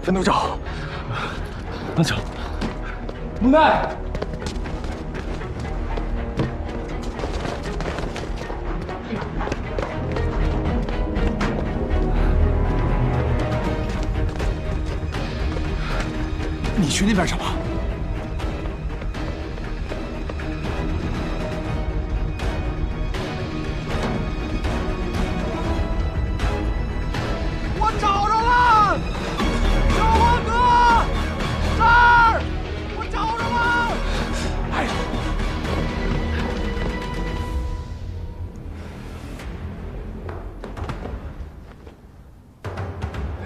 分头找。那找。木奈。 你去那边找吧。我找着了，小花哥，这儿，我找着了。哎呀，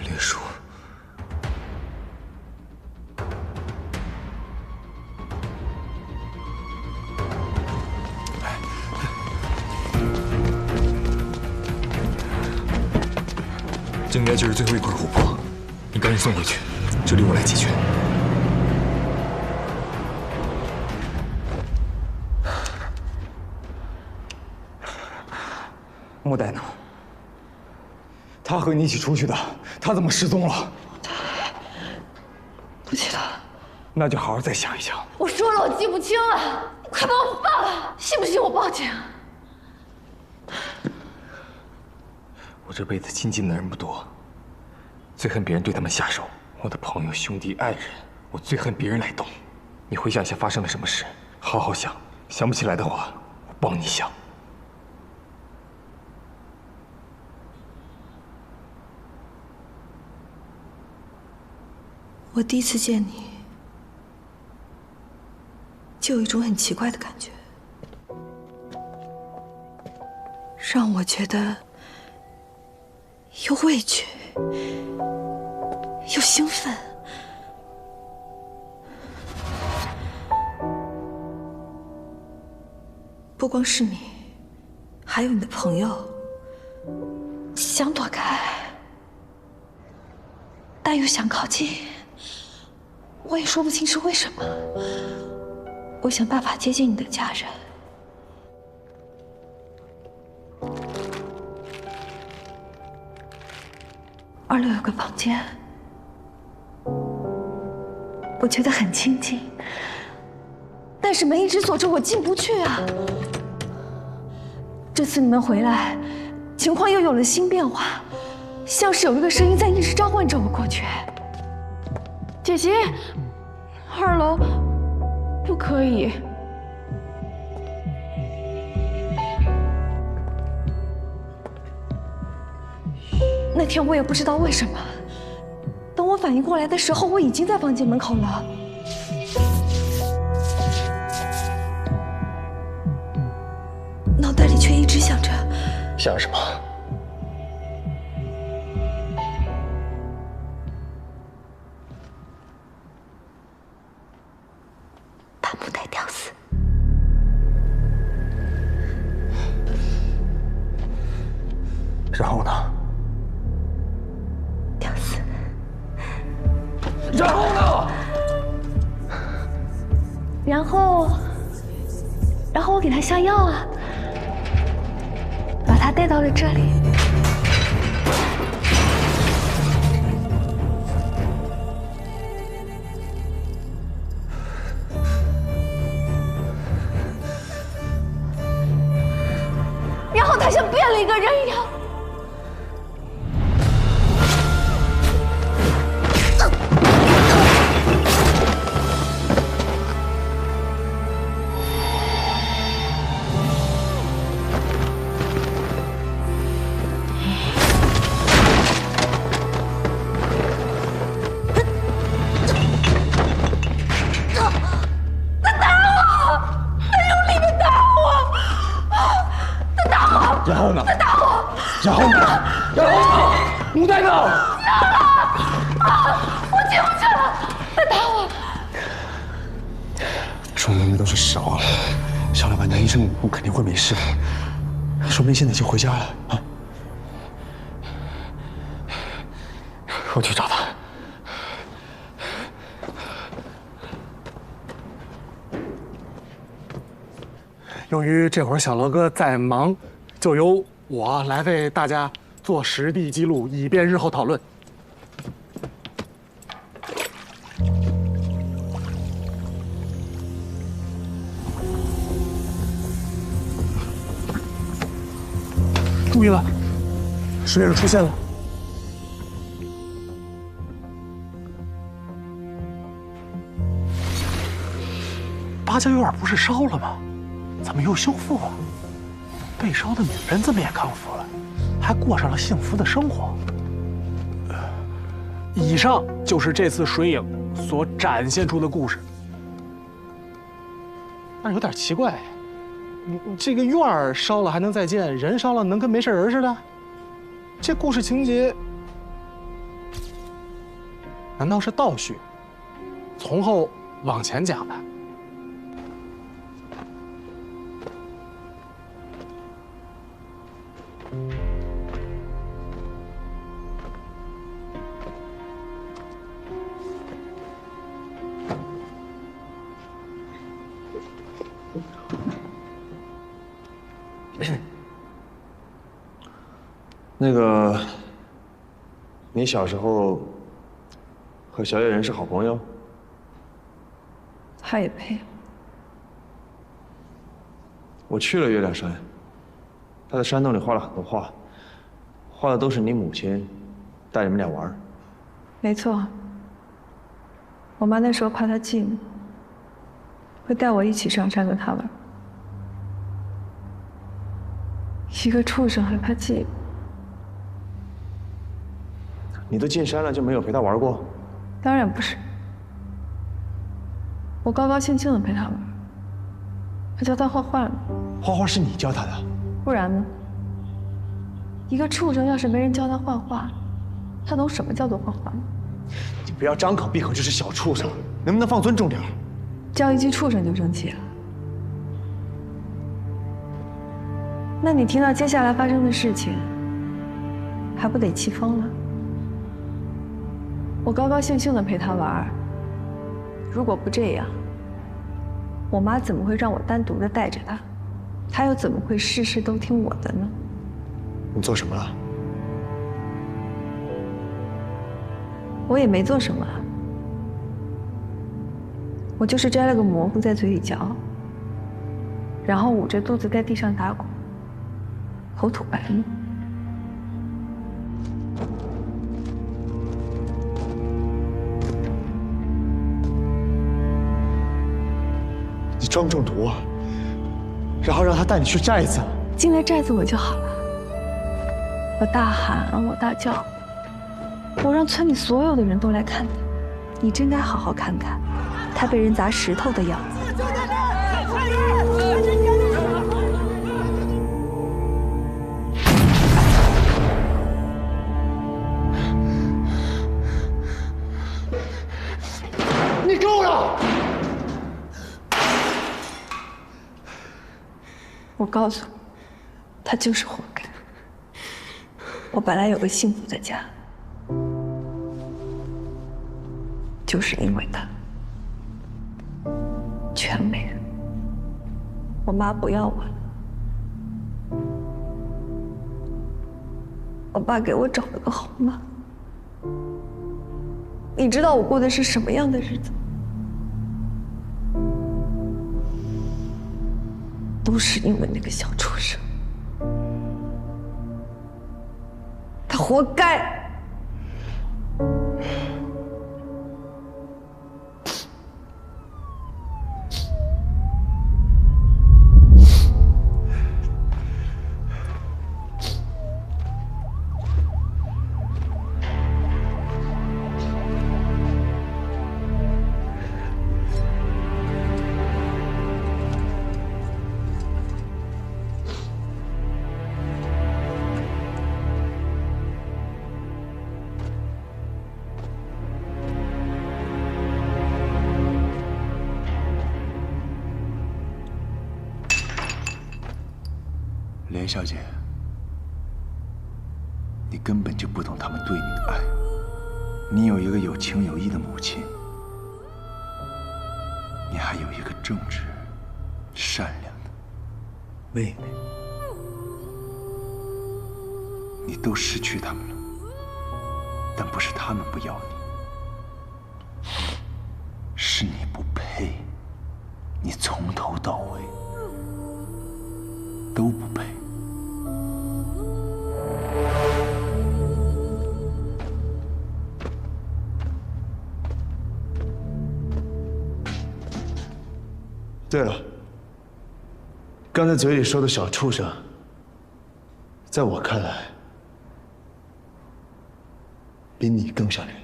绿树。 这应该就是最后一块琥珀，你赶紧送回去，这里我来解决。莫代呢？他和你一起出去的，他怎么失踪了？不记得了。那就好好再想一想。我说了，我记不清了，你快把我放了，信不信我报警？ 我这辈子亲近的人不多，最恨别人对他们下手。我的朋友、兄弟、爱人，我最恨别人来动。你回想一下发生了什么事，好好想，想不起来的话，我帮你想。我第一次见你，就有一种很奇怪的感觉，让我觉得。 又畏惧，又兴奋。不光是你，还有你的朋友，想躲开，但又想靠近。我也说不清是为什么。我想办法接近你的家人。 2楼有个房间，我觉得很清静，但是门一直锁着，我进不去啊。这次你们回来，情况又有了新变化，像是有一个声音在一直召唤着我过去。姐姐，2楼不可以。 那天我也不知道为什么，等我反应过来的时候，我已经在房间门口了。脑袋里却一直想着，想什么？把木代吊死。然后呢？ 然后呢？然后我给他下药啊，把他带到了这里。然后他像变了一个人一样。 然后呢？然后呢？木代呢？我进不去了，他打我！说明都是实话了，想了半天，医生我肯定会没事的，说不定现在就回家了啊！我去找他。由于这会儿小罗哥在忙，就由我来为大家做实地记录，以便日后讨论。注意了，水影出现了。八家院不是烧了吗？怎么又修复了？被烧的女人怎么也康复了，还过上了幸福的生活？以上就是这次水影所展现出的故事。但是有点奇怪，你这个院儿烧了还能再建，人烧了能跟没事人似的？这故事情节难道是倒叙？从后往前讲的？那个，你小时候和小野人是好朋友？他也配？我去了月亮山，他在山洞里画了很多画，画的都是你母亲带你们俩玩。没错，我妈那时候怕他寂寞，会带我一起上山跟他玩。一个畜生还怕寂寞？你都进山了，就没有陪他玩过？当然不是，我高高兴兴的陪他玩，还教他画画呢。画画是你教他的？不然呢？一个畜生要是没人教他画画，他懂什么叫做画画吗？你不要张口闭口就是小畜生，能不能放尊重点？叫一句畜生就生气了？那你听到接下来发生的事情，还不得气疯了？我高高兴兴的陪他玩，如果不这样，我妈怎么会让我单独的带着他？她又怎么会事事都听我的呢？你做什么了？我也没做什么，我就是摘了个蘑菇在嘴里嚼，然后捂着肚子在地上打滚，口吐白沫。你装中毒啊，然后让他带你去寨子。进了寨子我就好了，我大喊，我大叫，我让村里所有的人都来看他。你真该好好看看他被人砸石头的样子。你够了！我告诉你，他就是活该。我本来有个幸福的家，就是因为他全没了。我妈不要我了，我爸给我找了个好妈。你知道我过的是什么样的日子？都是因为那个小畜生，他活该。连小姐，你根本就不懂他们对你的爱。你有一个有情有义的母亲，你还有一个正直、善良的妹妹，你都失去他们了，但不是他们不要你，是你不配，你从头到尾都不配。对了，刚才嘴里说的小畜生，在我看来，比你更像人。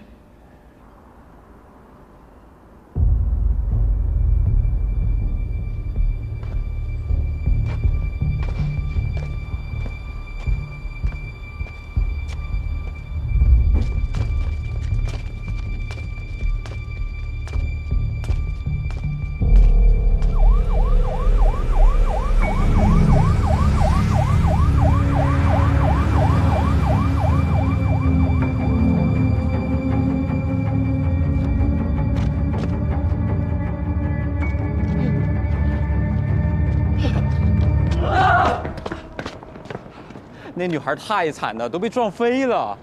那女孩太惨了，都被撞飞了。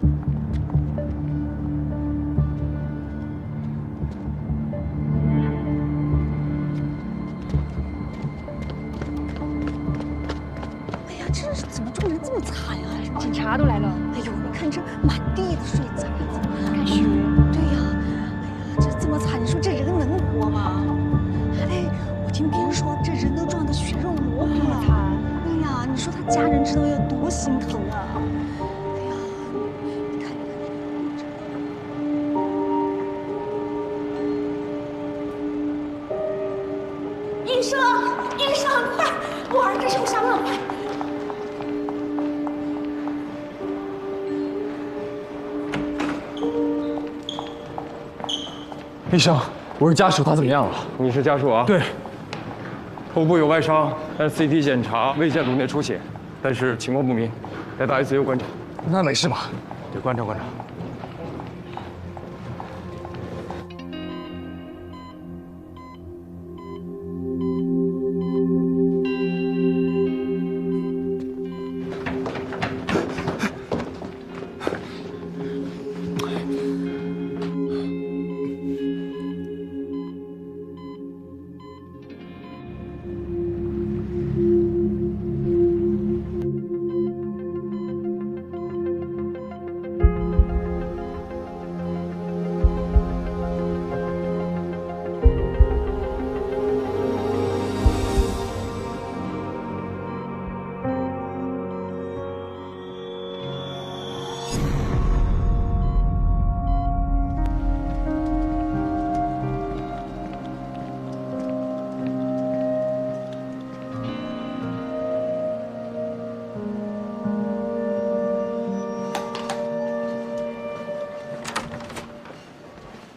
哎呀，这是怎么撞成这么惨啊？警察都来了。哎呦，你看这满地的水渍，看血。对呀，哎呀，这这么惨，你说这人能活吗？哎，我听别人说这人都撞得血肉模糊了。哎呀，你说他家人知道要多心疼啊！哎呀，你看，医生，医生，快！我儿子受伤了，快！医生，我是家属，他怎么样了？你是家属啊？对，头部有外伤，按 CT 检查未见颅内出血，但是情况不明，来到 ICU 观察。那没事吧？得观察观察。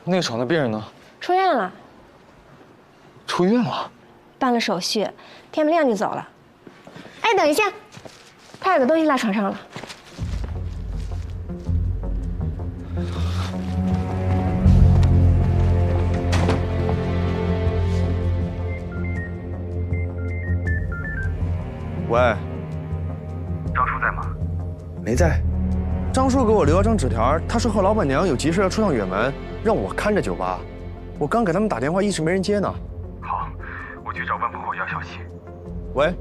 那个床的病人呢？出院了，出院了。办了手续，天不亮就走了。哎，等一下，他有个东西落床上了。喂，张叔在吗？没在。张叔给我留了张纸条，他说和老板娘有急事要出趟远门，让我看着酒吧。我刚给他们打电话，一直没人接呢。好，我去找万婆后要消息。喂，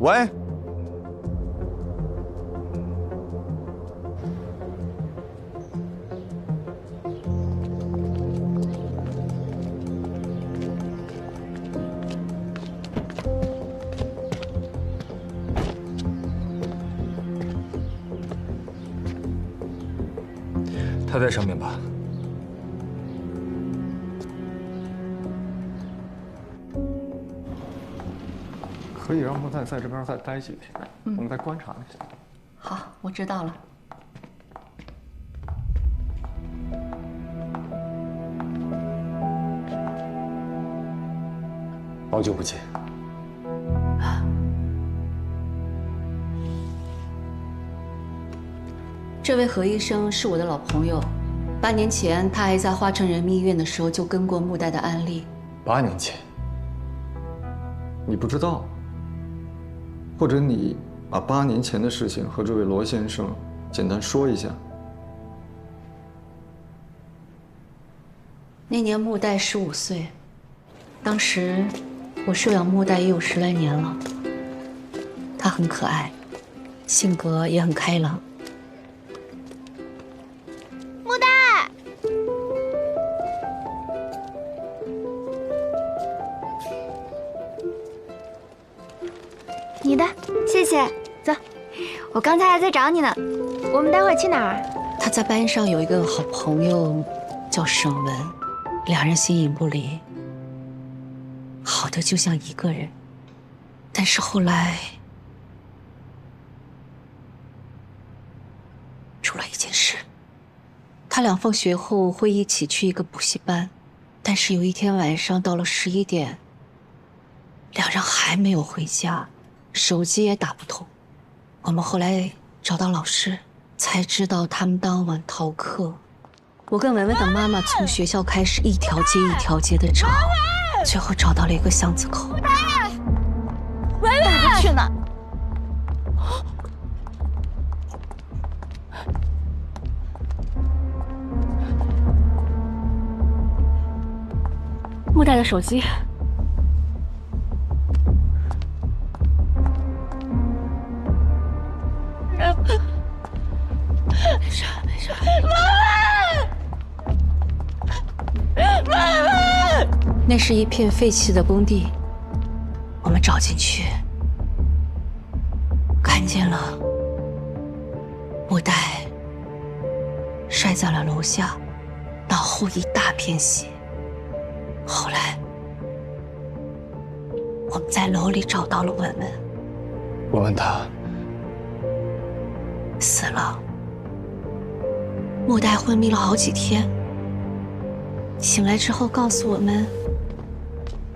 喂。他在上面吧？可以让莫代在这边再待几天，我们再观察一下。好，我知道了。好久不见。这位何医生是我的老朋友，8年前他还在花城人民医院的时候就跟过穆代的案例。8年前，你不知道，或者你把8年前的事情和这位罗先生简单说一下。那年穆代15岁，当时我收养穆代也有10来年了。他很可爱，性格也很开朗。谢谢。走，我刚才还在找你呢。我们待会儿去哪儿？他在班上有一个好朋友，叫沈文，两人形影不离，好的就像一个人。但是后来出了一件事，他俩放学后会一起去一个补习班，但是有一天晚上到了11点，两人还没有回家，手机也打不通。我们后来找到老师，才知道他们当晚逃课。我跟文文的妈妈从学校开始一条街一条街的找，最后找到了一个巷子口。文文，哪里去呢？木代的手机。没事没事。文文，那是一片废弃的工地，我们找进去，看见了木代摔在了楼下，脑后一大片血。后来我们在楼里找到了文文，我问他死了。木代昏迷了好几天，醒来之后告诉我们，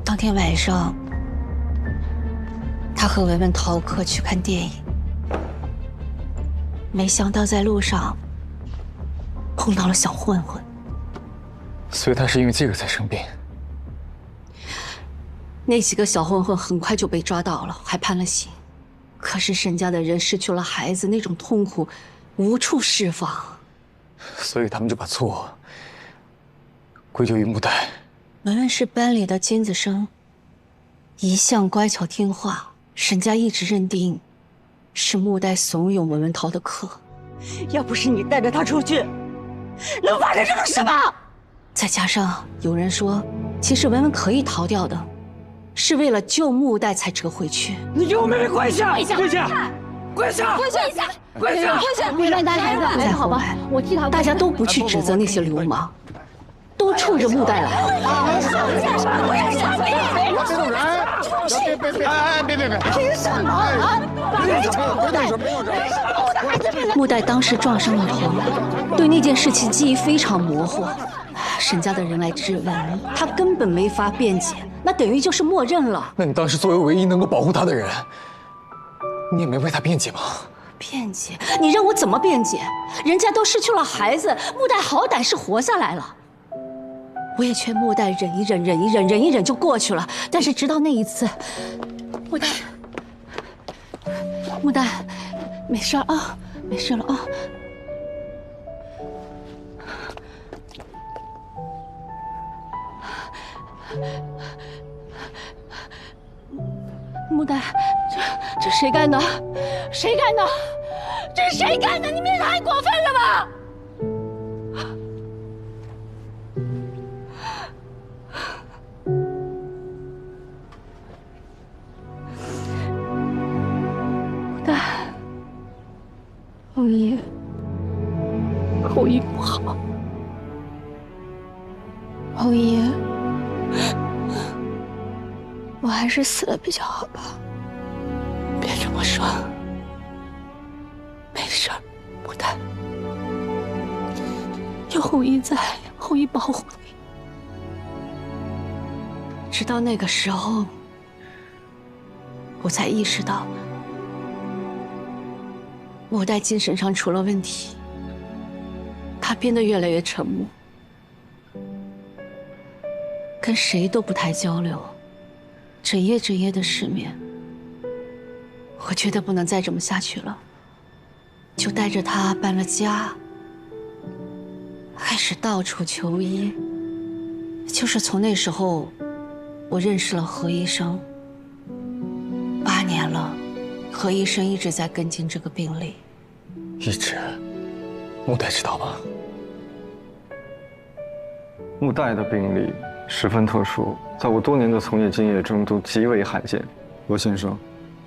当天晚上他和文文逃课去看电影，没想到在路上碰到了小混混，所以他是因为这个才生病。那几个小混混很快就被抓到了，还判了刑。可是沈家的人失去了孩子，那种痛苦无处释放，所以他们就把错归咎于木代。文文是班里的尖子生，一向乖巧听话，沈家一直认定是木代怂恿文文逃的课。要不是你带着他出去，能发生这种事吗？再加上有人说，其实文文可以逃掉的，是为了救木代才折回去。你给我妹妹跪下！跪下！跪下！跪下！跪下！跪下！跪下！为了带孩子，再后来，我替他，大家都不去指责那些流氓，都冲着木代来。别！凭什么啊？木代当时撞伤了头，对那件事情记忆非常模糊。沈家的人来质问，他根本没法辩解，那等于就是默认了。那你当时作为唯一能够保护他的人，你也没为他辩解吗？辩解？你让我怎么辩解？人家都失去了孩子，木代好歹是活下来了。我也劝木代忍一忍，忍一忍，忍一忍就过去了。但是直到那一次，木代，没事啊，没事了啊。木代，这谁干的？谁干的？这是谁干的？你们也太过分了吧！木代，后羿不好，后羿。我还是死了比较好吧。别这么说，没事儿，木代，有后羿在，后羿保护你。直到那个时候，我才意识到，木代精神上出了问题，他变得越来越沉默，跟谁都不太交流。整夜的失眠，我觉得不能再这么下去了，就带着他搬了家，开始到处求医。就是从那时候，我认识了何医生。8年了，何医生一直在跟进这个病例。一直，木代知道吗？木代的病例十分特殊，在我多年的从业经验中都极为罕见。罗先生，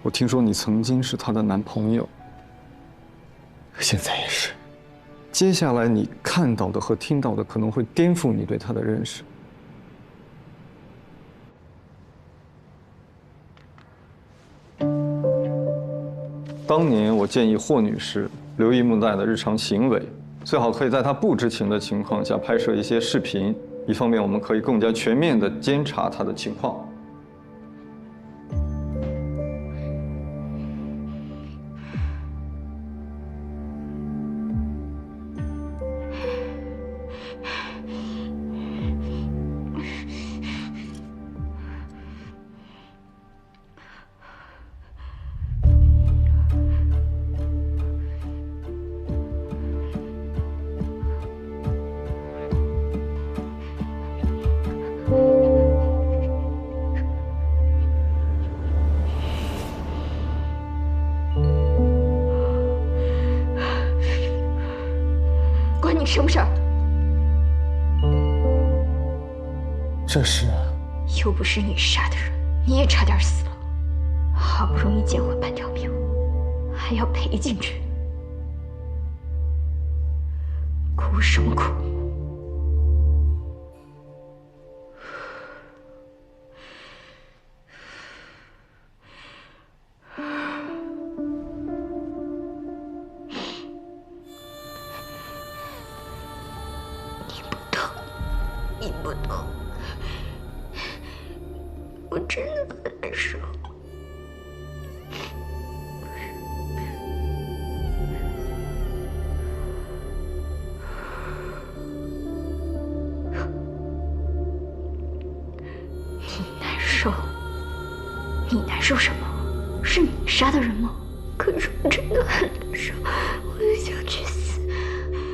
我听说你曾经是她的男朋友，现在也是。接下来你看到的和听到的可能会颠覆你对她的认识。当年我建议霍女士留意木代的日常行为，最好可以在她不知情的情况下拍摄一些视频，一方面我们可以更加全面地监察她的情况。关你什么事儿？这事又不是你杀的人，你也差点死了。好不容易捡回半条命，还要赔进去，哭什么哭？你不懂，我真的很难受。你难受？你难受什么？是你杀的人吗？可是我真的很难受，我很想去死，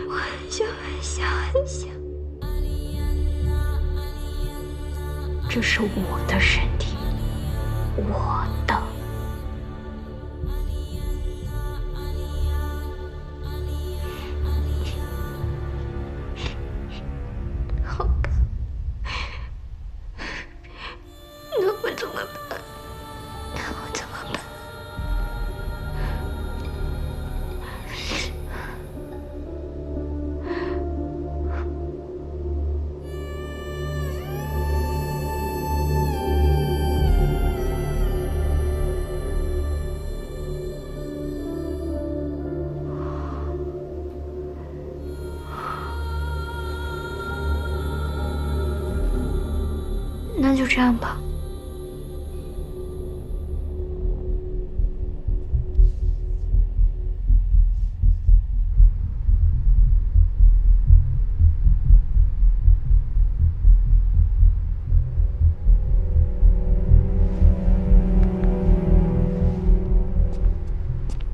我很想很想很想。这是我的身体，我的。好吧，那我怎么办？那我怎么办？那就这样吧。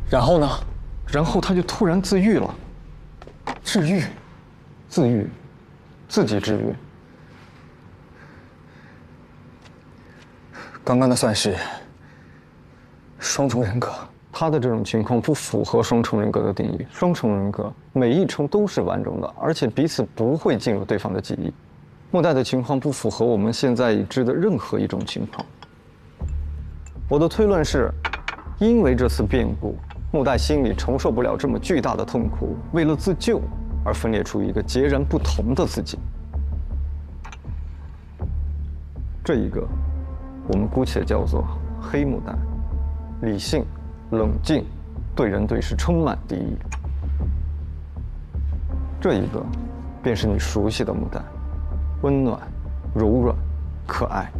然后呢？然后他就突然自愈了。治愈？自愈，自己治愈。刚刚那算是双重人格。他的这种情况不符合双重人格的定义。双重人格每一重都是完整的，而且彼此不会进入对方的记忆。木代的情况不符合我们现在已知的任何一种情况。我的推论是，因为这次变故，木代心里承受不了这么巨大的痛苦，为了自救而分裂出一个截然不同的自己。这一个，我们姑且叫做黑木代，理性、冷静，对人对事充满敌意。这一个，便是你熟悉的木代，温暖、柔软、可爱。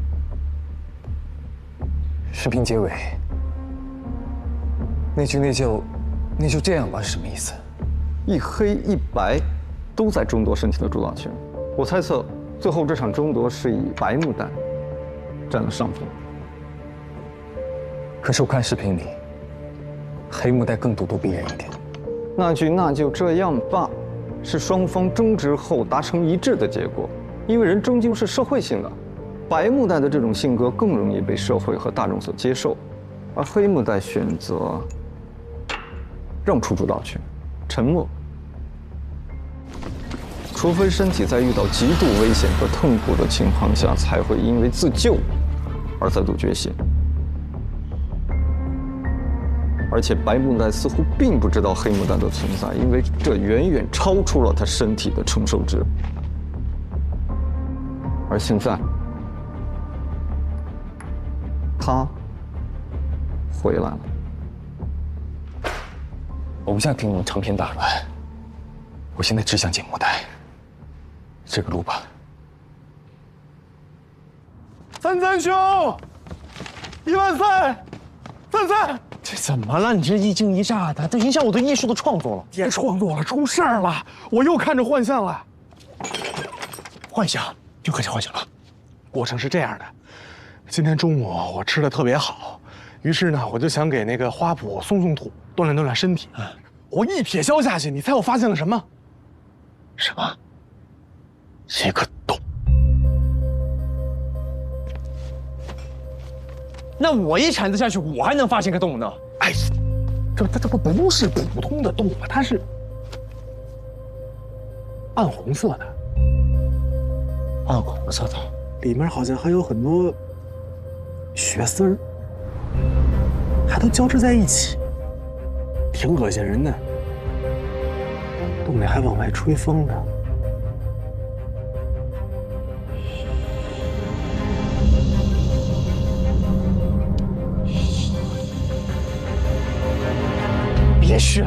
视频结尾，那句“那就这样吧”是什么意思？一黑一白，都在争夺身体的主导权。我猜测，最后这场争夺是以白木代占了上风。可是我看视频里，黑木代更咄咄逼人一点。那句“那就这样吧”，是双方争执后达成一致的结果。因为人终究是社会性的，白木代的这种性格更容易被社会和大众所接受，而黑木代选择让出主导权，沉默。除非身体在遇到极度危险和痛苦的情况下，才会因为自救而再度觉醒。而且白木代似乎并不知道黑木代的存在，因为这远远超出了他身体的承受值。而现在，他回来了。我不想听你们长篇大论，我现在只想见木代。这个路吧。三兄，13000，33。这怎么了？你这一惊一乍的，都影响我对艺术的创作了。别创作了，出事儿了！我又看着幻象了。幻想？又开始幻想了？过程是这样的，今天中午我吃的特别好，于是呢，我就想给那个花圃松土，锻炼锻炼身体。我一铁锹下去，你猜我发现了什么？什么？一个洞。那我一铲子下去，我还能发现个洞呢？哎，这不是普通的洞啊，它是暗红色的。暗红色的，里面好像还有很多血丝儿，还都交织在一起，挺恶心人的。洞里还往外吹风呢。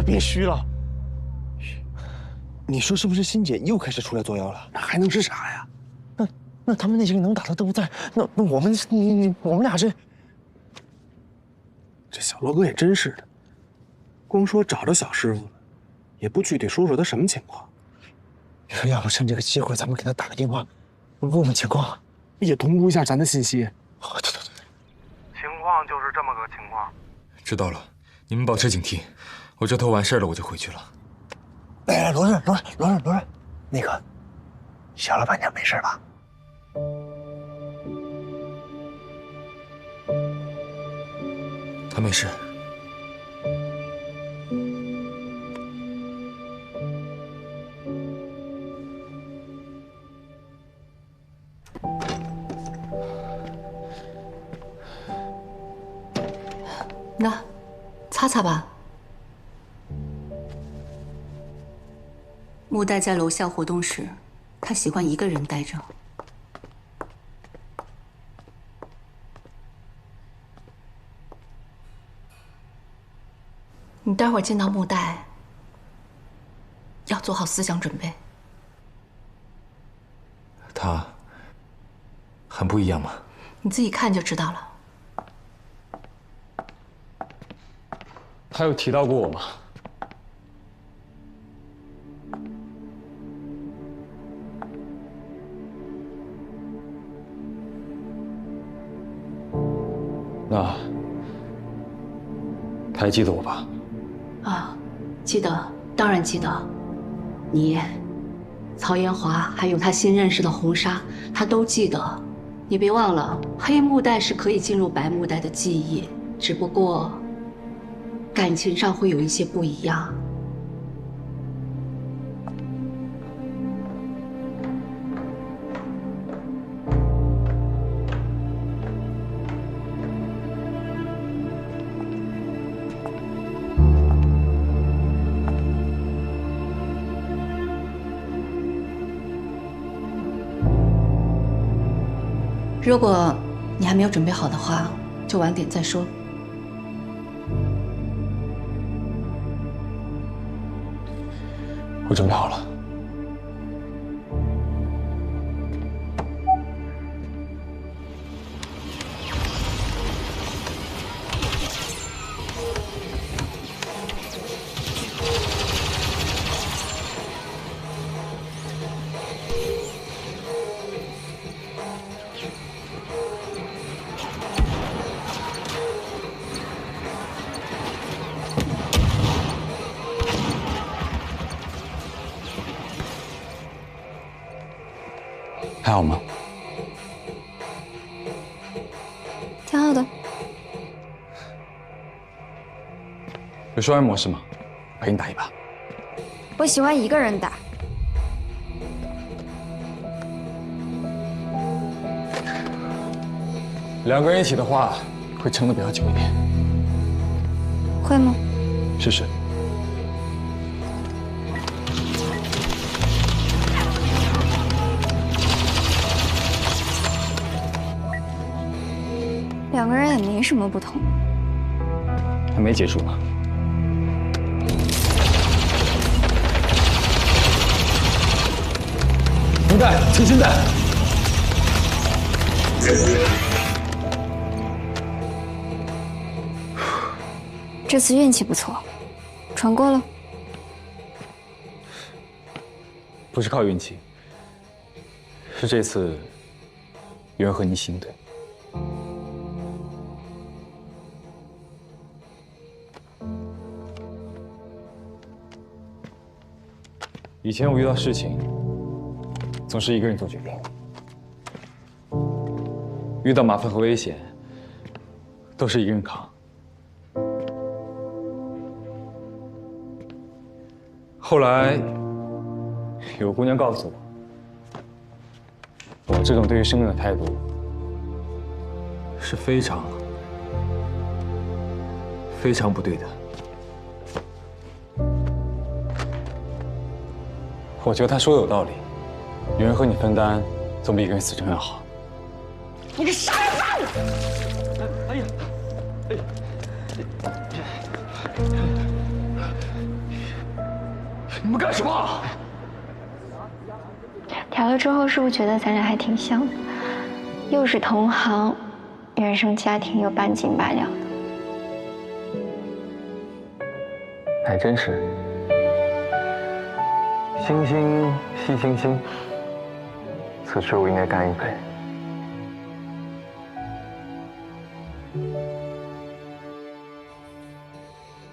别虚了！你说是不是欣姐又开始出来作妖了？那还能是啥呀？那他们那些个能打的都不在，那我们我们俩这小罗哥也真是的，光说找着小师傅了，也不具体说说他什么情况。你说要不趁这个机会，咱们给他打个电话，问问情况，也同步一下咱的信息。对。情况就是这么个情况。知道了，你们保持警惕。我这头完事了，我就回去了。哎，罗润，那个小老板娘没事吧？她没事。那，擦擦吧。木代在楼下活动时，他喜欢一个人待着。你待会儿见到木代，要做好思想准备。他很不一样吗？你自己看就知道了。他有提到过我吗？那他还记得我吧？啊，记得，当然记得。你、曹延华，还有他新认识的红纱，他都记得。你别忘了，黑木代是可以进入白木代的记忆，只不过感情上会有一些不一样。如果你还没有准备好的话，就晚点再说。我准备好了。还好吗？挺好的。有双人模式吗？陪你打一把。我喜欢一个人打。两个人一起的话，会撑得比较久一点。会吗？试试。两个人也没什么不同。还没结束呢。绷带，轻轻带。这次运气不错，闯过了。不是靠运气，是这次有人和你一起应对。以前我遇到事情，总是一个人做决定；遇到麻烦和危险，都是一个人扛。后来，有个姑娘告诉我，我这种对于生命的态度，是非常不对的。我觉得她说的有道理，有人和你分担，总比一个人死撑要好。你个杀人犯！哎呀，你们干什么？调了之后，是不是觉得咱俩还挺像的？又是同行，原生家庭又半斤八两的。还真是。星星惜星星，此事我应该干一杯。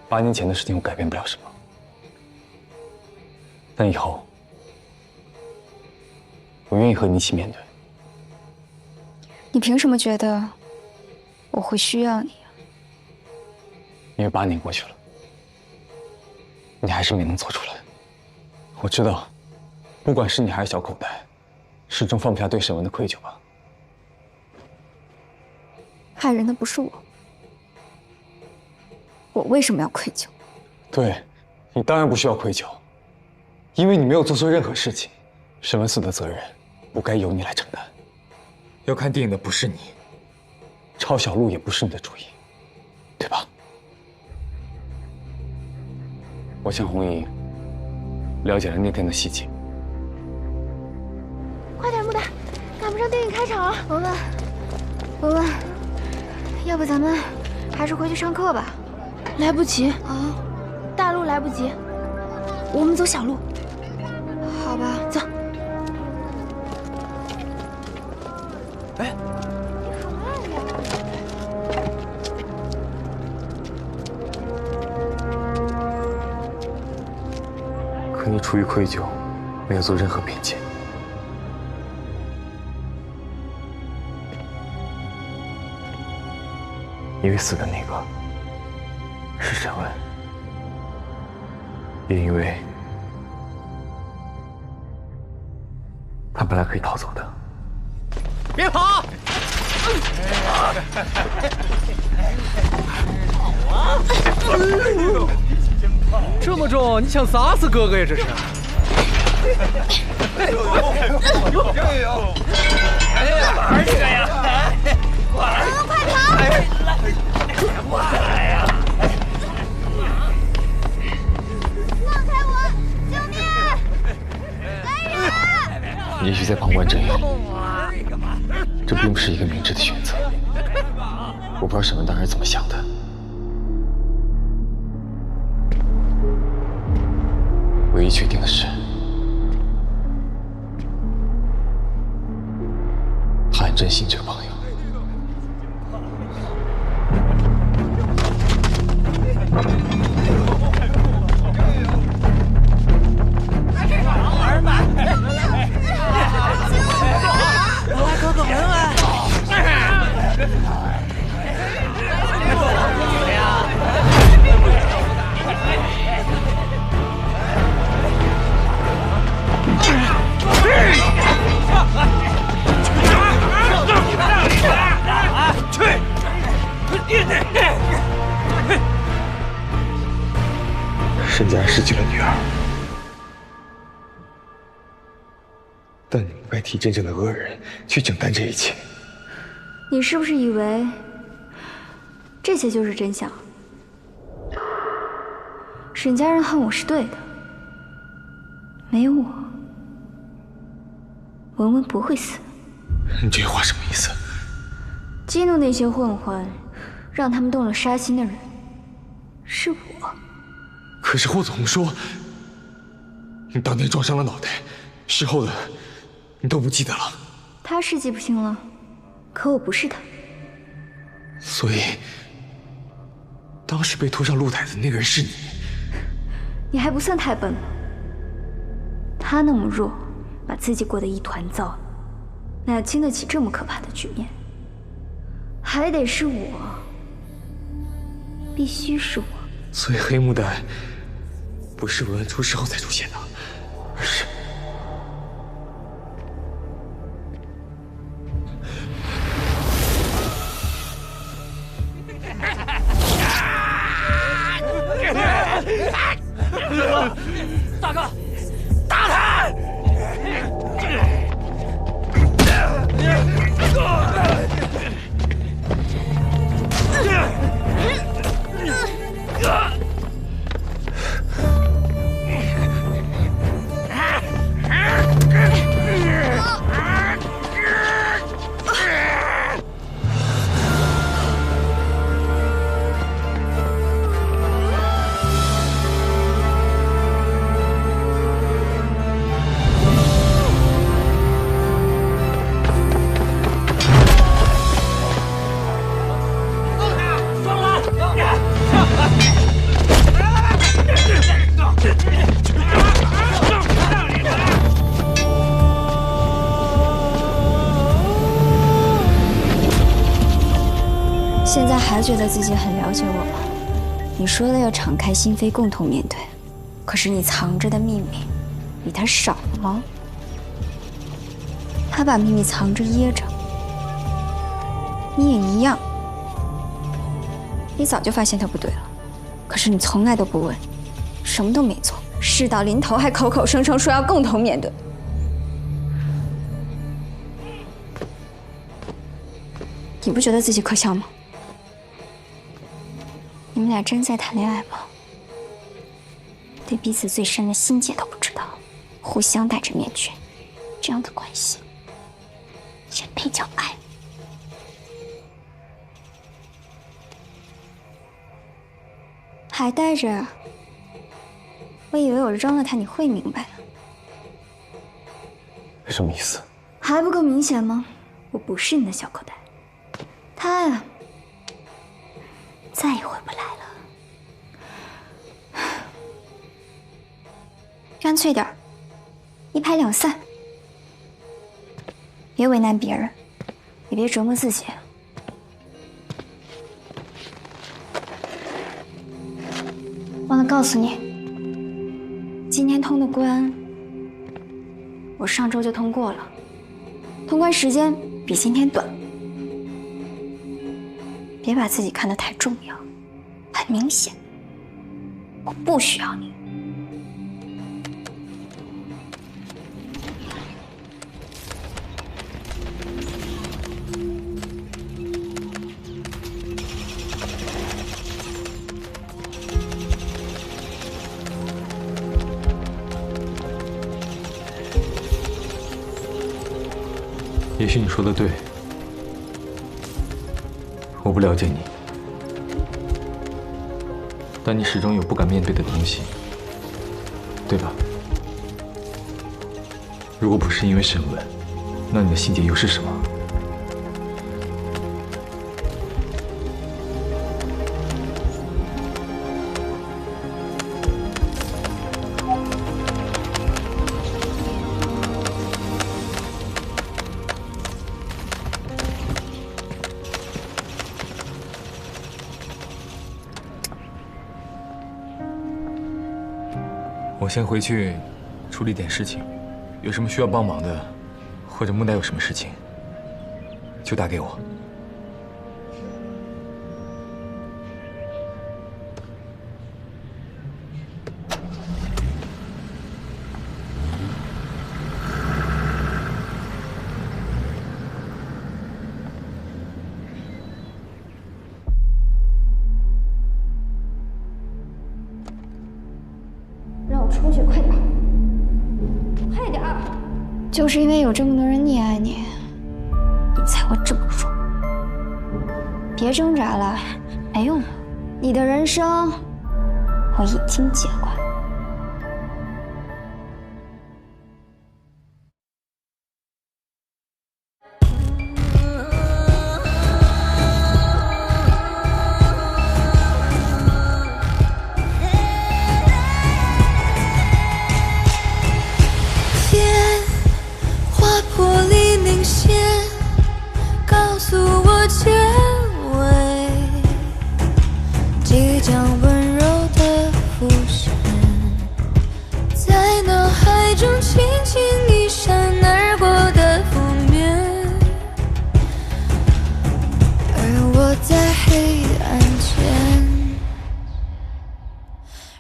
8年前的事情我改变不了什么，但以后我愿意和你一起面对。你凭什么觉得我会需要你啊？因为8年过去了，你还是没能走出来。我知道，不管是你还是小口袋，始终放不下对沈文的愧疚吧。害人的不是我，我为什么要愧疚？对，你当然不需要愧疚，因为你没有做错任何事情，沈文死的责任不该由你来承担。要看电影的不是你，抄小路也不是你的主意，对吧？我向红姨了解了那天的细节。快点，木达，赶不上电影开场了。文文，要不咱们还是回去上课吧？来不及啊，大路来不及，我们走小路。好吧，走。哎，你好慢呀！可你出于愧疚，没有做任何辩解。因为死的那个是沈文，也因为他本来可以逃走的。别跑！这么重，你想砸死哥哥呀？这是！哎呀，玩这个呀！快逃！过来呀！放开我！救命！来人！也许在旁观者眼里，这并不是一个明智的选择。我不知道沈文当时怎么想的。唯一确定的是，他很珍惜这个朋友。来，哥哥，文文。沈家失去了女儿，但你不该替真正的恶人去承担这一切。你是不是以为这些就是真相？沈家人恨我是对的，没有我，文文不会死。你这话什么意思？激怒那些混混，让他们动了杀心的人，是我。可是霍子红说，你当年撞伤了脑袋，事后的你都不记得了。他是记不清了，可我不是他。所以，当时被拖上露台的那个人是你。你还不算太笨。他那么弱，把自己过得一团糟，哪经得起这么可怕的局面？还得是我，必须是我。所以黑幕弹不是文文出事后才出现的，而是……大哥，打他！现在还觉得自己很了解我吗？你说的要敞开心扉，共同面对，可是你藏着的秘密比他少吗？他把秘密藏着掖着，你也一样。你早就发现他不对了，可是你从来都不问，什么都没做，事到临头还口口声声说要共同面对。你不觉得自己可笑吗？你们俩真在谈恋爱吗？对彼此最深的心结都不知道，互相戴着面具，这样的关系，也配叫爱？还戴着？我以为我扔了它你会明白的。什么意思？还不够明显吗？我不是你的小口袋，他呀，再也回不来了。干脆点儿，一拍两散，别为难别人，也别折磨自己。忘了告诉你，今天通的关，我上周就通过了，通关时间比今天短。别把自己看得太重要，很明显，我不需要你。也许你说的对，我不了解你，但你始终有不敢面对的东西，对吧？如果不是因为审问，那你的心结又是什么？我先回去处理点事情，有什么需要帮忙的，或者木代有什么事情，就打给我。出去，快点，快点！就是因为有这么多人溺爱你，你才会这么弱。别挣扎了，没用的。你的人生我已经接管。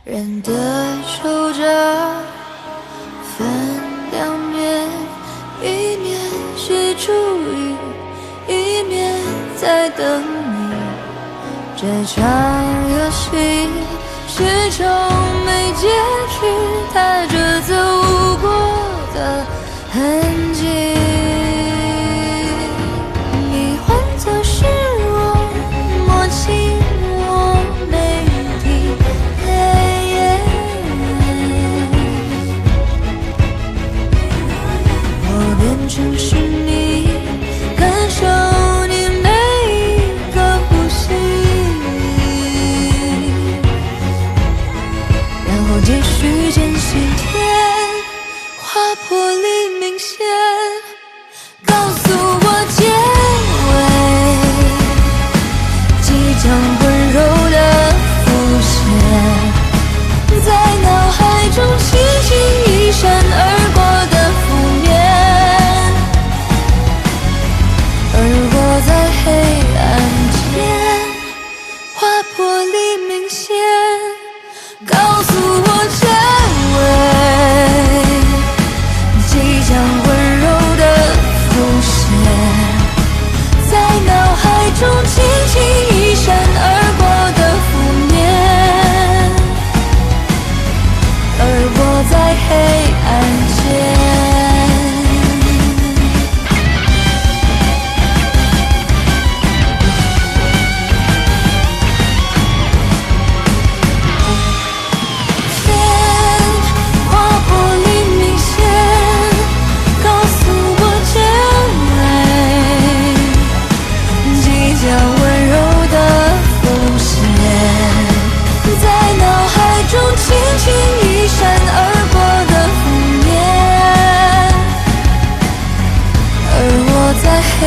人的守着分两面，一面是注意，一面在等你。这场游戏始终没结局，踏着走过的痕迹。你换作是我，默契我没听。我变成是你，感受你每一个呼吸，然后继续坚信天划破黎明线，告诉我结尾，即将温柔的浮现，在脑海中轻轻一闪而过的负面，而我在黑暗间划破黎明线，告诉我结尾，即将温柔的浮现，在脑海中轻轻一闪而过的负面，而我在黑暗间。在黑